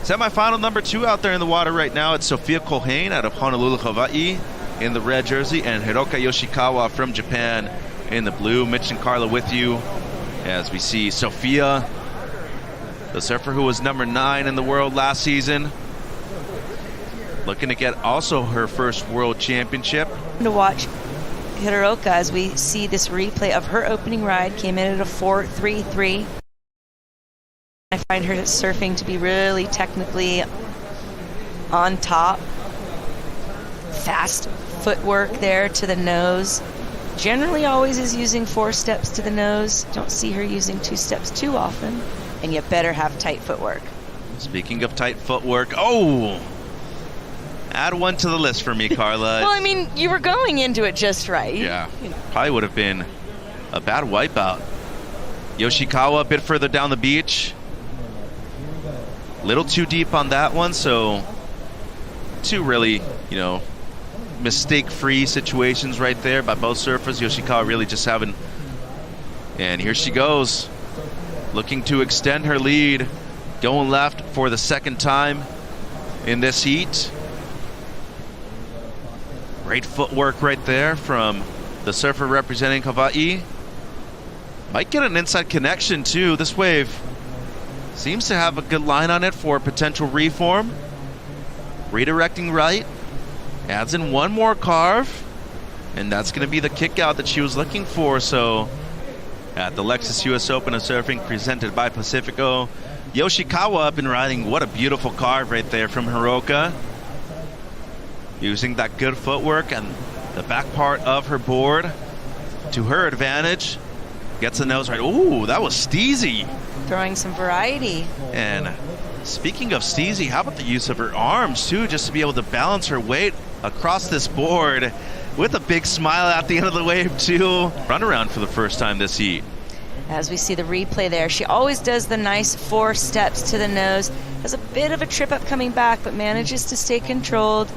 Semi-final number 2 out there in the water right now. It's Sophia Culhane out of Honolulu, Hawaii in the red jersey, and Hiroka Yoshikawa from Japan in the blue. Mitch and Carla with you as we see Sophia, the surfer who was number 9 in the world last season, looking to get also her first world championship. To watch Hiroka as we see this replay of her opening ride, came in at a 4.33. I find her surfing to be really technically on top. Fast footwork there to the nose. Generally always is using 4 steps to the nose. Don't see her using 2 steps too often. And you better have tight footwork. Speaking of tight footwork, oh! Add one to the list for me, Carla. Well, I mean, you were going into it just right. Yeah. Probably would have been a bad wipeout. Yoshikawa a bit further down the beach. Little too deep on that one, so 2 really, mistake-free situations right there by both surfers. Yoshikawa really just having, and here she goes, looking to extend her lead, going left for the second time in this heat. Great footwork right there from the surfer representing Hawaii. Might get an inside connection too. This wave seems to have a good line on it for a potential reform. Redirecting right. Adds in one more carve. And that's going to be the kick out that she was looking for. So at the Lexus US Open of Surfing presented by Pacifico, Yoshikawa up and riding. What a beautiful carve right there from Hiroka. Using that good footwork and the back part of her board to her advantage. Gets the nose right. Ooh, that was steezy. Throwing some variety. And speaking of steezy, how about the use of her arms too, just to be able to balance her weight across this board with a big smile at the end of the wave too. Run around for the first time this heat. As we see the replay there, she always does the nice 4 steps to the nose. Has a bit of a trip up coming back, but manages to stay controlled.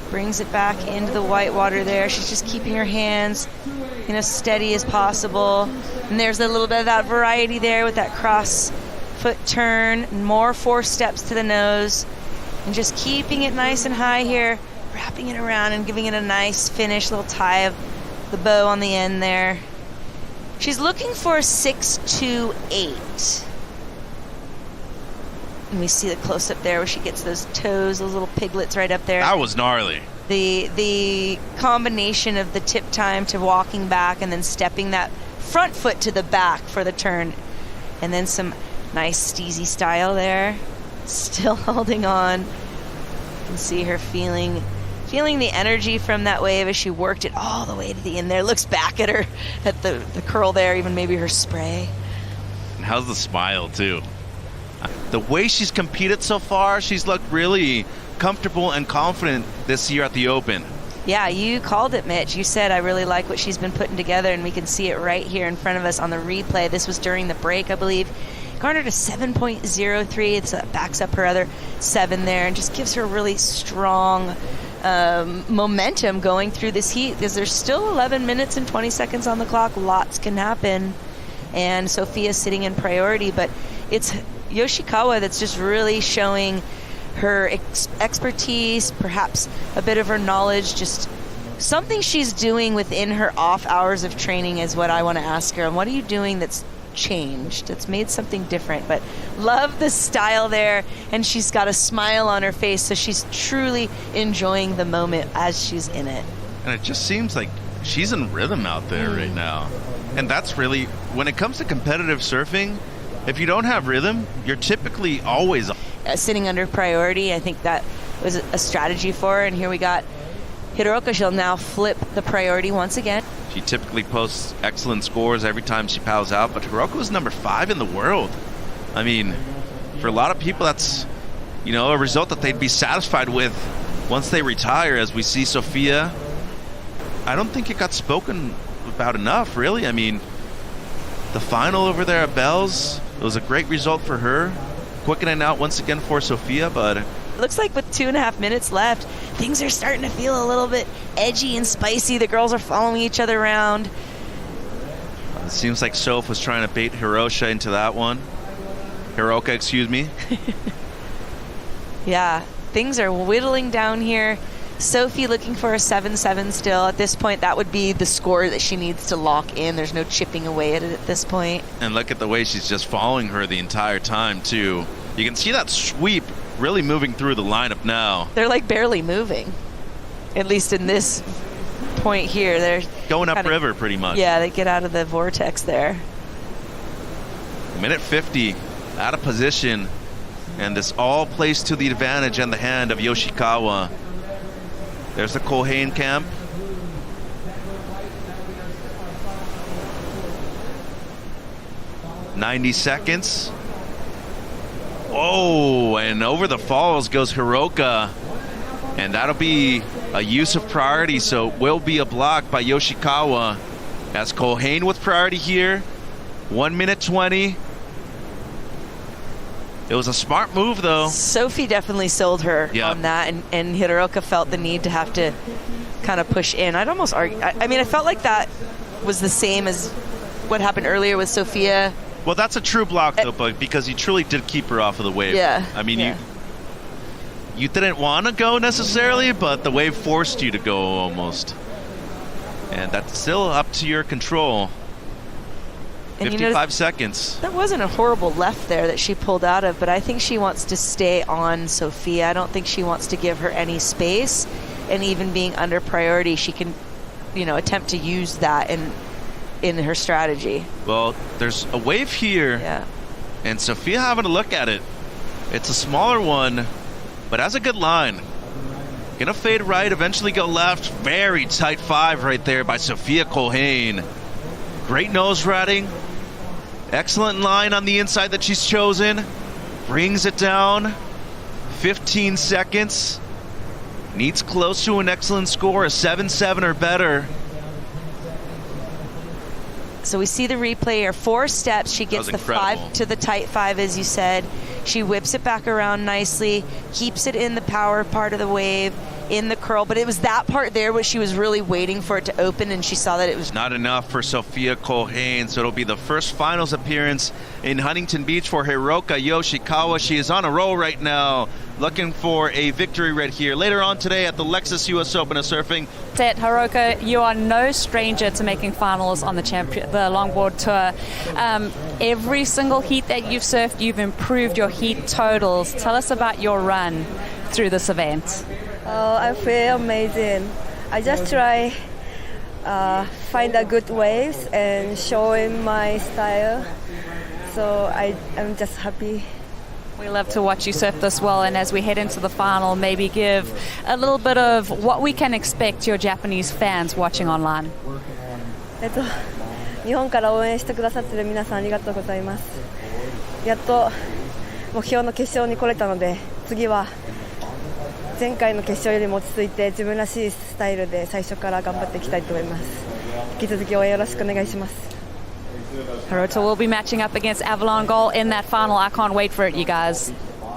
Brings it back into the white water there. She's just keeping her hands steady as possible. And there's a little bit of that variety there with that cross foot turn. More 4 steps to the nose. And just keeping it nice and high here. Wrapping it around and giving it a nice finish. Little tie of the bow on the end there. She's looking for a 6.28. And we see the close-up there where she gets those toes, those little piglets right up there. That was gnarly. The combination of the tip time to walking back and then stepping that front foot to the back for the turn. And then some nice steezy style there. Still holding on. You can see her feeling the energy from that wave as she worked it all the way to the end there. Looks back at her, at the curl there, even maybe her spray. And how's the smile too? The way she's competed so far, she's looked really comfortable and confident this year at the Open. Yeah, you called it, Mitch. You said, I really like what she's been putting together, and we can see it right here in front of us on the replay. This was during the break, I believe. Garnered a 7.03. So that backs up her other 7 there and just gives her really strong momentum going through this heat, because there's still 11 minutes and 20 seconds on the clock. Lots can happen, and Sophia's sitting in priority, but it's Yoshikawa that's just really showing her expertise, perhaps a bit of her knowledge, just something she's doing within her off hours of training is what I want to ask her. And what are you doing that's changed, that's made something different? But love the style there, and she's got a smile on her face, so she's truly enjoying the moment as she's in it. And it just seems like she's in rhythm out there right now. And that's really, when it comes to competitive surfing, if you don't have rhythm, you're typically always sitting under priority. I think that was a strategy for her, and here we got Hiroka. She'll now flip the priority once again. She typically posts excellent scores every time she paddles out, but Hiroka was number 5 in the world. I mean, for a lot of people, that's, a result that they'd be satisfied with once they retire, as we see Sophia. I don't think it got spoken about enough, really. I mean, the final over there at Bell's, it was a great result for her. Quickening out once again for Sophia, but looks like with 2.5 minutes left, things are starting to feel a little bit edgy and spicy. The girls are following each other around. It seems like Soph was trying to bait Hiroka into that one. Hiroka, excuse me. Yeah, things are whittling down here. Sophie looking for a 7-7 still. At this point, that would be the score that she needs to lock in. There's no chipping away at it at this point. And look at the way she's just following her the entire time, too. You can see that sweep really moving through the lineup now. They're like barely moving, at least in this point here. They're going upriver pretty much. Yeah, they get out of the vortex there. Minute 50, out of position. And this all plays to the advantage and the hand of Yoshikawa. There's the Culhane camp. "90 seconds. Oh, and over the falls goes Hiroka. And that'll be a use of priority, so it will be a block by Yoshikawa. As Culhane with priority here. 1 minute 20. It was a smart move, though. Sophie definitely sold her on that, and Hiroka felt the need to have to kind of push in. I'd almost argue. I mean, I felt like that was the same as what happened earlier with Sophia. Well, that's a true block, though, but because you truly did keep her off of the wave. Yeah. I mean, you didn't want to go necessarily, but the wave forced you to go almost. And that's still up to your control. 55 seconds. That wasn't a horrible left there that she pulled out of, but I think she wants to stay on Sophia. I don't think she wants to give her any space, and even being under priority, she can, attempt to use that in her strategy. Well, there's a wave here, and Sophia having a look at it. It's a smaller one, but has a good line. Gonna fade right, eventually go left. Very tight 5 right there by Sophia Culhane. Great nose riding. Excellent line on the inside that she's chosen. Brings it down. 15 seconds. Needs close to an excellent score, a 7-7 or better. So we see the replay here. 4 steps. She gets the 5 to the tight 5, as you said. She whips it back around nicely, keeps it in the power part of the wave, in the curl. But it was that part there where she was really waiting for it to open, and she saw that it was not enough for Sophia Culhane. So it'll be the first finals appearance in Huntington Beach for Hiroka Yoshikawa. She is on a roll right now, looking for a victory right here. Later on today at the Lexus US Open of Surfing. Hiroka, you are no stranger to making finals on the longboard tour. Every single heat that you've surfed, you've improved your heat totals. Tell us about your run through this event. Oh, I feel amazing. I just try find a good waves and showing my style. So I'm just happy. We love to watch you surf this well, and as we head into the final, maybe give a little bit of what we can expect your Japanese fans watching online. 日本から応援してくださっている皆さんありがとうございます。やっと目標の決勝に来れたので、次は前回の決勝よりも落ち着いて自分らしいスタイルで最初から頑張っていきたいと思います。引き続き応援よろしくお願いします。Hiroka will be matching up against Avalon Goal in that final. I can't wait for it, you guys.